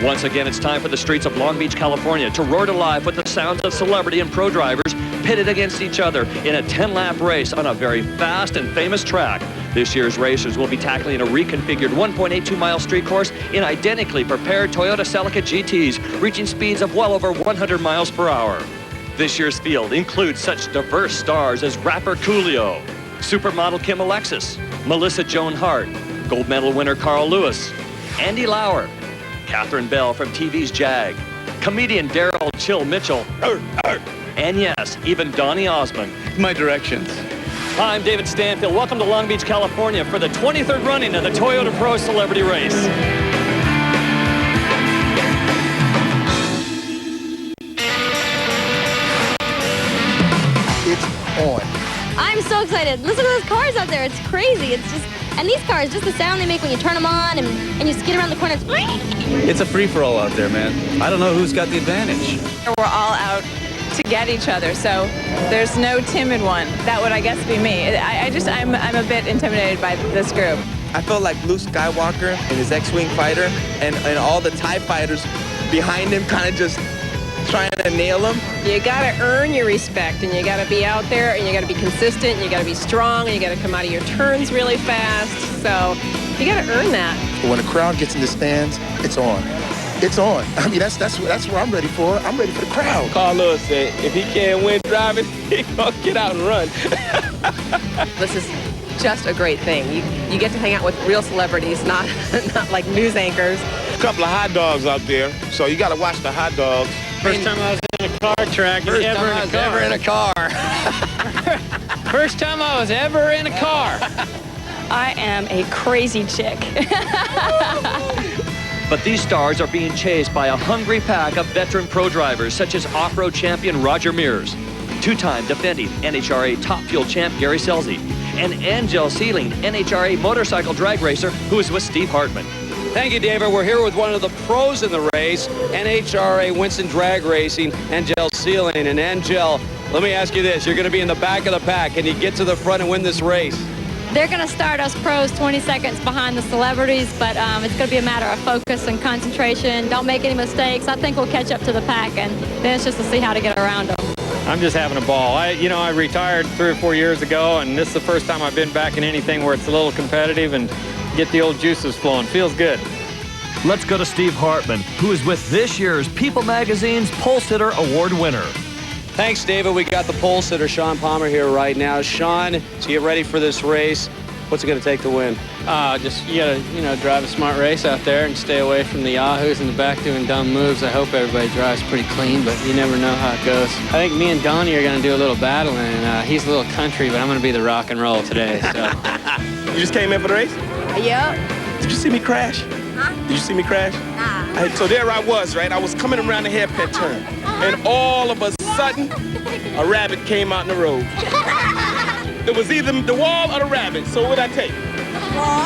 Once again, it's time for the streets of Long Beach, California to roar to life with the sounds of celebrity and pro drivers pitted against each other in a 10-lap race on a very fast and famous track. This year's racers will be tackling a reconfigured 1.82-mile street course in identically prepared Toyota Celica GTs, reaching speeds of well over 100 miles per hour. This year's field includes such diverse stars as rapper Coolio, supermodel Kim Alexis, Melissa Joan Hart, gold medal winner Carl Lewis, Andy Lauer, Catherine Bell from TV's Jag, comedian Daryl Chill Mitchell, and yes, even Donny Osmond. My directions. Hi, I'm David Stanfield. Welcome to Long Beach, California for the 23rd running of the Toyota Pro Celebrity Race. It's on. I'm so excited. Listen to those cars out there. It's crazy. It's just, and these cars, just the sound they make when you turn them on and you skid around the corner. It's a free-for-all out there, man. I don't know who's got the advantage. We're all out to get each other, so there's no timid one. That would, I guess, be me. I'm a bit intimidated by this group. I felt like Luke Skywalker and his X-Wing fighter and all the TIE fighters behind him kind of just trying to nail him. You gotta earn your respect, and you gotta be out there, and you gotta be consistent, and you gotta be strong, and you gotta come out of your turns really fast. So you gotta earn that. When the crowd gets in the stands, it's on. It's on. I mean, that's what I'm ready for. I'm ready for the crowd. Carl Lewis said if he can't win driving, he gonna get out and run. This is just a great thing. You get to hang out with real celebrities, not like news anchors. A couple of hot dogs out there, so you gotta watch the hot dogs. First time I was in a car track, ever in a car. First time I was ever in a car. I am a crazy chick. But these stars are being chased by a hungry pack of veteran pro drivers such as off-road champion Roger Mears, two-time defending NHRA Top Fuel champ Gary Scelzi, and Angel Sealing, NHRA motorcycle drag racer who is with Steve Hartman. Thank you, David. We're here with one of the pros in the race, NHRA Winston Drag Racing, Angel Sealing. And Angel, let me ask you this. You're going to be in the back of the pack. Can you get to the front and win this race? They're going to start us pros 20 seconds behind the celebrities, but it's going to be a matter of focus and concentration. Don't make any mistakes. I think we'll catch up to the pack, and then it's just to see how to get around them. I'm just having a ball. I retired 3 or 4 years ago, and this is the first time I've been back in anything where it's a little competitive and get the old juices flowing. Feels good. Let's go to Steve Hartman, who is with this year's People Magazine's Pole Sitter Award winner. Thanks, David. We got the pole sitter, Shawn Palmer, here right now. Shawn, to get ready for this race, what's it going to take to win? Just you gotta, drive a smart race out there and stay away from the yahoos in the back doing dumb moves. I hope everybody drives pretty clean, but you never know how it goes. I think me and Donny are gonna do a little battling, and he's a little country, but I'm gonna be the rock and roll today. So. You just came in for the race? Yep. Did you see me crash? Huh? Did you see me crash? Nah. So there I was, right? I was coming around the hairpin turn, and all of a sudden, a rabbit came out in the road. It was either the wall or the rabbit, so what'd I take?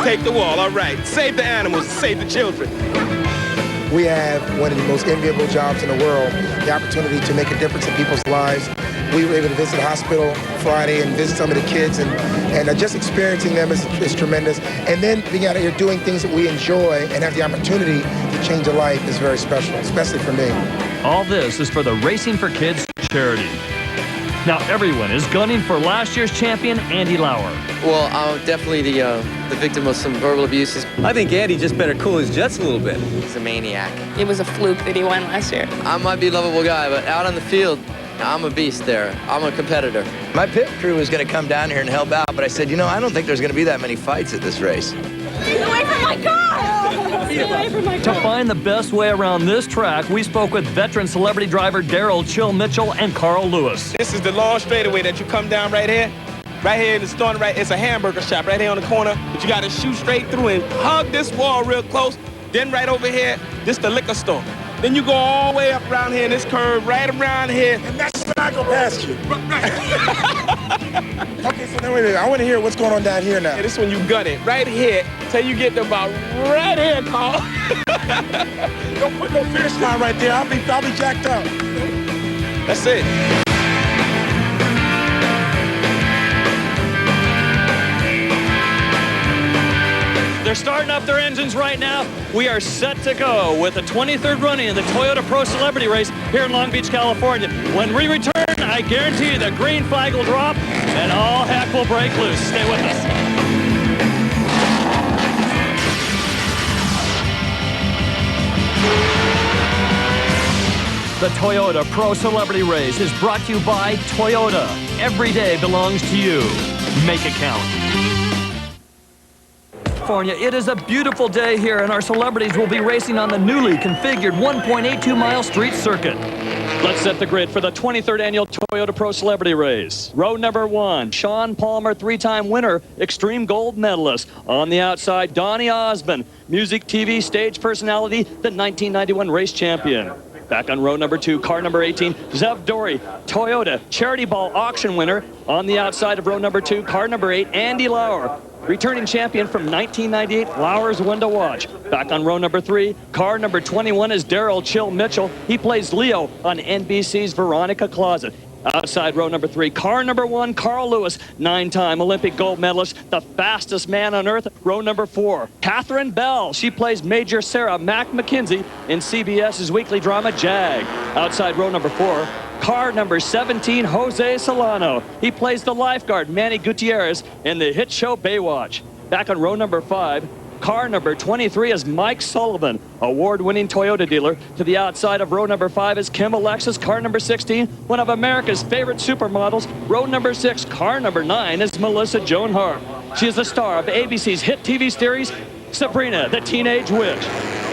Take the wall, all right. Save the animals, save the children. We have one of the most enviable jobs in the world, the opportunity to make a difference in people's lives. We were able to visit the hospital Friday and visit some of the kids, and just experiencing them is tremendous. And then being out here doing things that we enjoy and have the opportunity to change a life is very special, especially for me. All this is for the Racing for Kids charity. Now everyone is gunning for last year's champion, Andy Lauer. Well, I'm definitely the victim of some verbal abuses. I think Andy just better cool his jets a little bit. He's a maniac. It was a fluke that he won last year. I might be a lovable guy, but out on the field, I'm a beast there. I'm a competitor. My pit crew was going to come down here and help out, but I said, I don't think there's going to be that many fights at this race. Get away from my car! Get away from my car! To find the best way around this track, we spoke with veteran celebrity driver Daryl Chill Mitchell and Carl Lewis. This is the long straightaway that you come down right here. Right here in the store, right, it's a hamburger shop right here on the corner. But you got to shoot straight through and hug this wall real close. Then right over here, this the liquor store. Then you go all the way up around here in this curve, right around here. And that's when I go past you. Okay, so now wait a minute. I want to hear what's going on down here now. Yeah, this one you gut it right here till you get to about right here, Carl. Don't put no finish line right there. I'll be jacked up. That's it. They're starting up their engines right now. We are set to go with the 23rd running in the Toyota Pro Celebrity Race here in Long Beach, California. When we return, I guarantee you the green flag will drop and all heck will break loose. Stay with us. The Toyota Pro Celebrity Race is brought to you by Toyota. Every day belongs to you. Make it count. California, it is a beautiful day here, and our celebrities will be racing on the newly configured 1.82-mile street circuit. Let's set the grid for the 23rd annual Toyota Pro Celebrity Race. Row number 1, Shawn Palmer, 3-time winner, Extreme Gold medalist. On the outside, Donny Osmond, music, TV, stage personality, the 1991 race champion. Back on row number 2, car number 18, Zev Dory, Toyota Charity Ball auction winner. On the outside of row number 2, car number 8, Andy Lauer, returning champion from 1998, Lauer's one to watch. Back on row number 3, car number 21 is Daryl Chill Mitchell. He plays Leo on NBC's Veronica Closet. Outside row number 3, car number 1, Carl Lewis, 9-time Olympic gold medalist, the fastest man on earth. Row number 4, Catherine Bell. She plays Major Sarah Mac McKenzie in CBS's weekly drama Jag. Outside row number 4, car number 17, Jose Solano. He plays the lifeguard Manny Gutierrez in the hit show Baywatch. Back on row number 5, car number 23 is Mike Sullivan, award-winning Toyota dealer. To the outside of row number 5 is Kim Alexis, car number 16, one of America's favorite supermodels. Row number 6, car number 9 is Melissa Joan Hart. She is the star of ABC's hit TV series, Sabrina, the Teenage Witch.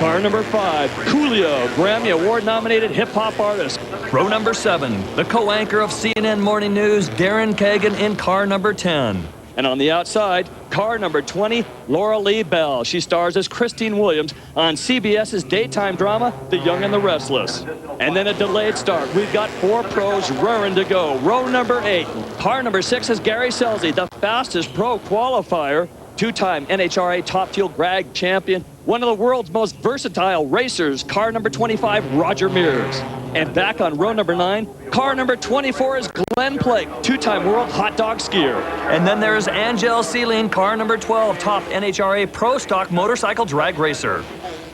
Car number 5, Coolio, Grammy Award-nominated hip-hop artist. Row number 7, the co-anchor of CNN Morning News, Darren Kagan, in car number 10. And on the outside, car number 20, Laura Lee Bell. She stars as Christine Williams on CBS's daytime drama, The Young and the Restless. And then a delayed start. We've got 4 pros raring to go. Row number 8, car number 6 is Gary Selzy, the fastest pro qualifier, 2-time NHRA Top Fuel Drag champion, one of the world's most versatile racers, car number 25, Roger Mears. And back on row number 9, car number 24 is Glen Plake, 2-time world hot dog skier. And then there's Angel Sealing, car number 12, top NHRA Pro Stock motorcycle drag racer.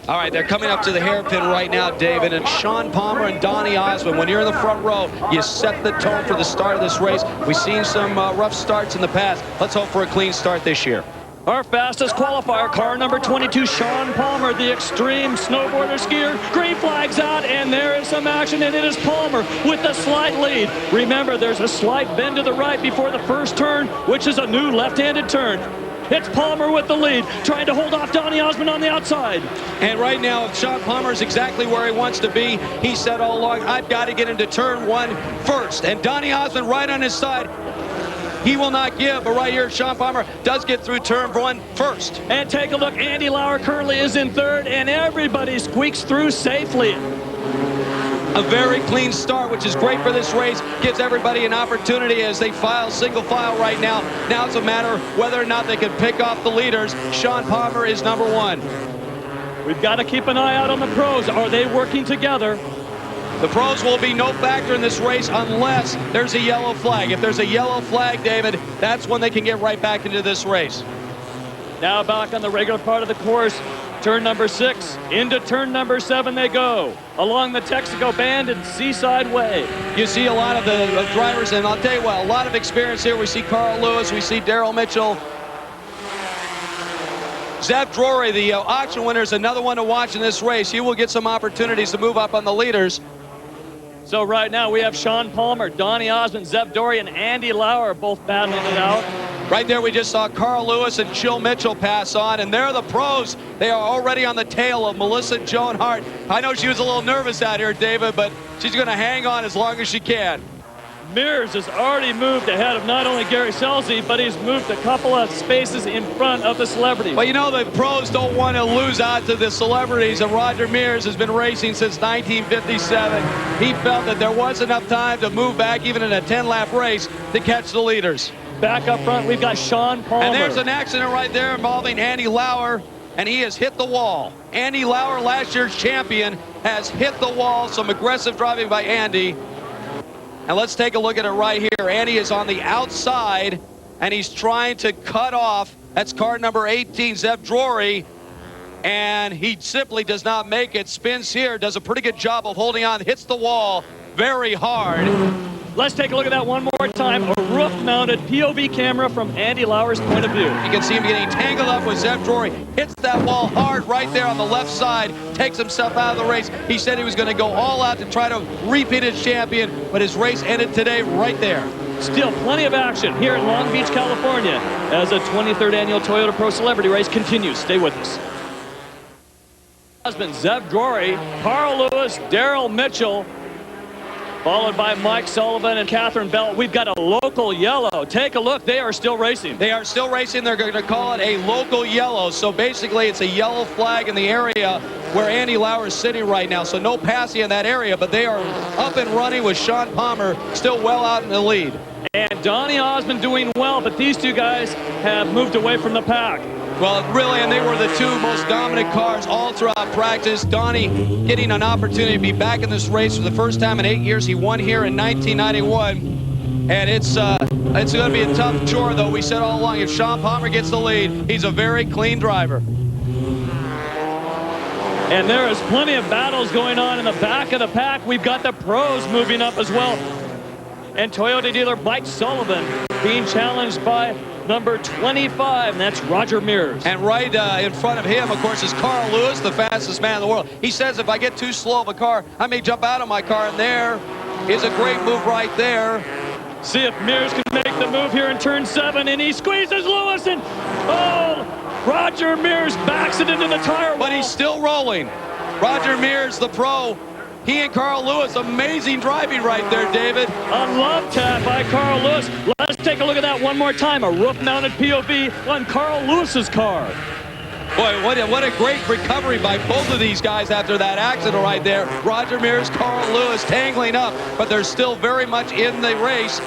All right, they're coming up to the hairpin right now, David, and Shawn Palmer and Donny Osmond. When you're in the front row, you set the tone for the start of this race. We've seen some rough starts in the past. Let's hope for a clean start this year. Our fastest qualifier, car number 22, Shawn Palmer, the extreme snowboarder skier. Green flag's out, and there is some action, and it is Palmer with a slight lead. Remember, there's a slight bend to the right before the first turn, which is a new left-handed turn. It's Palmer with the lead, trying to hold off Donny Osmond on the outside. And right now, Shawn Palmer is exactly where he wants to be. He said all along, I've got to get into turn 1 first. And Donny Osmond right on his side. He will not give, but right here, Shawn Palmer does get through turn 1 first. And take a look, Andy Lauer currently is in 3rd, and everybody squeaks through safely. A very clean start, which is great for this race. Gives everybody an opportunity as they file single file right now. Now it's a matter of whether or not they can pick off the leaders. Shawn Palmer is number 1. We've got to keep an eye out on the pros. Are they working together? The pros will be no factor in this race unless there's a yellow flag. If there's a yellow flag, David, that's when they can get right back into this race. Now back on the regular part of the course, turn number 6, into turn number 7 they go, along the Texaco Band and Seaside Way. You see a lot of the drivers, and I'll tell you what, a lot of experience here. We see Carl Lewis, we see Daryl Mitchell. Zev Dory, the auction winner, is another one to watch in this race. He will get some opportunities to move up on the leaders. So right now we have Shawn Palmer, Donny Osmond, Zev Dory, and Andy Lauer both battling it out. Right there we just saw Carl Lewis and Chill Mitchell pass on, and they're the pros. They are already on the tail of Melissa Joan Hart. I know she was a little nervous out here, David, but she's going to hang on as long as she can. Mears has already moved ahead of not only Gary Selzy, but he's moved a couple of spaces in front of the celebrities. Well, you know, the pros don't want to lose out to the celebrities, and Roger Mears has been racing since 1957. He felt that there was enough time to move back, even in a 10-lap race, to catch the leaders. Back up front, we've got Shawn Palmer. And there's an accident right there involving Andy Lauer, and he has hit the wall. Andy Lauer, last year's champion, has hit the wall. Some aggressive driving by Andy. And let's take a look at it right here. Andy is on the outside, and he's trying to cut off That's car number 18, Zev Drury. And he simply does not make it. Spins here, does a pretty good job of holding on, hits the wall very hard. Let's take a look at that one more time. A roof-mounted POV camera from Andy Lauer's point of view. You can see him getting tangled up with Zev Drury. Hits that wall hard right there on the left side. Takes himself out of the race. He said he was going to go all out to try to repeat as champion, but his race ended today right there. Still plenty of action here in Long Beach, California, as the 23rd annual Toyota Pro Celebrity Race continues. Stay with us. Husband Zev Drury, Carl Lewis, Daryl Mitchell, followed by Mike Sullivan and Catherine Bell. We've got a local yellow. Take a look. They are still racing. They are still racing. They're going to call it a local yellow. So basically, it's a yellow flag in the area where Andy Lauer is sitting right now. So no passing in that area, but they are up and running with Shawn Palmer still well out in the lead. And Donny Osmond doing well, but these two guys have moved away from the pack. Well, really, and they were the two most dominant cars all throughout practice. Donny getting an opportunity to be back in this race for the first time in 8 years. He won here in 1991. And it's going to be a tough chore, though. We said all along, if Shawn Palmer gets the lead, he's a very clean driver. And there is plenty of battles going on in the back of the pack. We've got the pros moving up as well. And Toyota dealer Mike Sullivan being challenged by number 25, and that's Roger Mears. And right in front of him, of course, is Carl Lewis, the fastest man in the world. He says, if I get too slow of a car, I may jump out of my car, and there is a great move right there. See if Mears can make the move here in turn 7, and he squeezes Lewis, and Roger Mears backs it into the tire wall. But he's still rolling. Roger Mears, the pro. He and Carl Lewis, amazing driving right there, David. A love tap by Carl Lewis. Let's take a look at that one more time. A roof-mounted POV on Carl Lewis's car. Boy, what a great recovery by both of these guys after that accident right there. Roger Mears, Carl Lewis tangling up, but they're still very much in the race.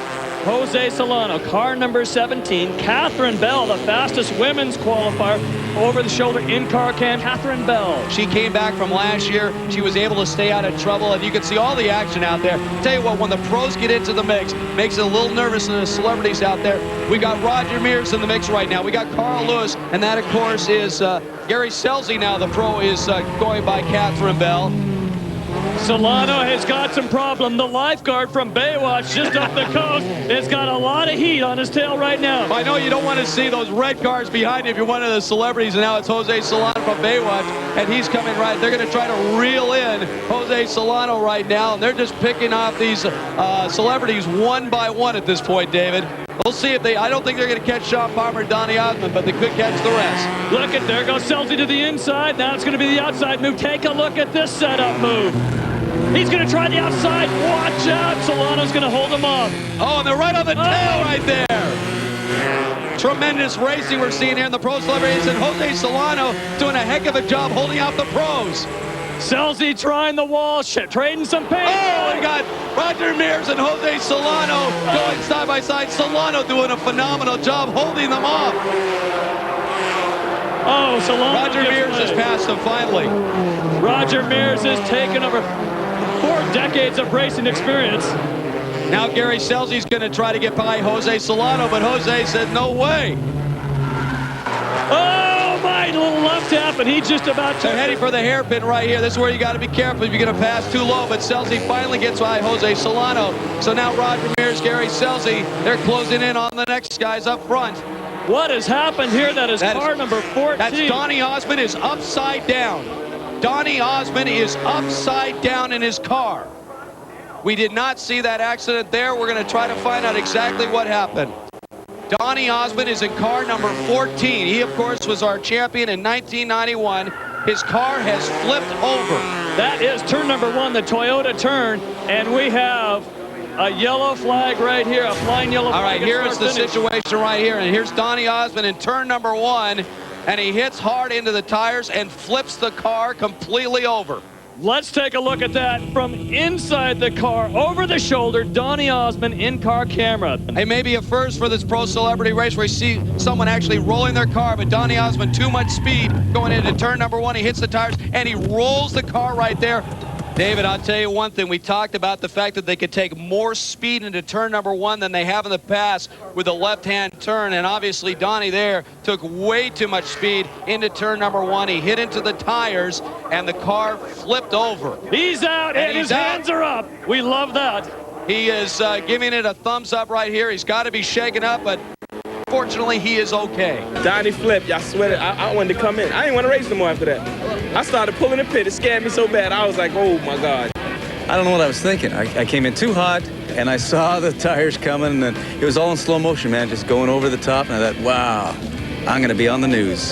Jose Solano, car number 17. Catherine Bell, the fastest women's qualifier, over the shoulder in-car cam. Catherine Bell. She came back from last year. She was able to stay out of trouble, and you can see all the action out there. Tell you what, when the pros get into the mix, makes it a little nervous in the celebrities out there. We got Roger Mears in the mix right now. We got Carl Lewis, and that, of course, is Gary Scelzi now. The pro is going by Catherine Bell. Solano has got some problem. The lifeguard from Baywatch just up the coast has got a lot of heat on his tail right now. I know you don't want to see those red cars behind you if you're one of the celebrities, and now it's Jose Solano from Baywatch, and he's coming right. They're going to try to reel in Jose Solano right now, and they're just picking off these celebrities one by one at this point, David. We'll see if I don't think they're going to catch Shawn Palmer, Donny Osmond, but they could catch the rest. Look at, there goes Scelzi to the inside. Now it's going to be the outside move. Take a look at this setup move. He's going to try the outside. Watch out. Solano's going to hold him off. Oh, and they're right on the tail right there. Tremendous racing we're seeing here in the Pro Celebrities, and Jose Solano doing a heck of a job holding out the pros. Scelzi trying the wall, trading some paint. Oh, we got Roger Mears and Jose Solano going side by side. Solano doing a phenomenal job holding them off. Oh, Solano. Roger Mears has passed him finally. Roger Mears has taken over 4 decades of racing experience. Now Gary Scelzi's going to try to get by Jose Solano, but Jose said no way. Oh, my little love tap, and he just about So heading for the hairpin right here. This is where you got to be careful if you're going to pass too low, but Scelzi finally gets by Jose Solano. So now Roger Mears, Gary Scelzi, they're closing in on the next guys up front. What has happened here? That is car number 14. That's Donny Osmond is upside down. Donny Osmond is upside down in his car. We did not see that accident there. We're going to try to find out exactly what happened. Donny Osmond is in car number 14. He, of course, was our champion in 1991. His car has flipped over. That is turn number 1, the Toyota turn, and we have a yellow flag right here, a flying yellow flag. All right, here's the situation right here, and here's Donny Osmond in turn number 1, and he hits hard into the tires and flips the car completely over. Let's take a look at that from inside the car, over the shoulder, Donny Osmond in-car camera. It may be a first for this Pro Celebrity race where you see someone actually rolling their car, but Donny Osmond, too much speed going into turn number 1. He hits the tires, and he rolls the car right there. David, I'll tell you one thing. We talked about the fact that they could take more speed into turn number 1 than they have in the past with a left-hand turn. And obviously, Donny there took way too much speed into turn number 1. He hit into the tires, and the car flipped over. He's out, and his hands are up. We love that. He is giving it a thumbs up right here. He's got to be shaken up, but fortunately, he is okay. Donny flipped. I swear, I wanted to come in. I didn't want to race no more after that. I started pulling the pit. It scared me so bad. I was like, oh, my God. I don't know what I was thinking. I came in too hot, and I saw the tires coming, and it was all in slow motion, man, just going over the top. And I thought, wow, I'm going to be on the news.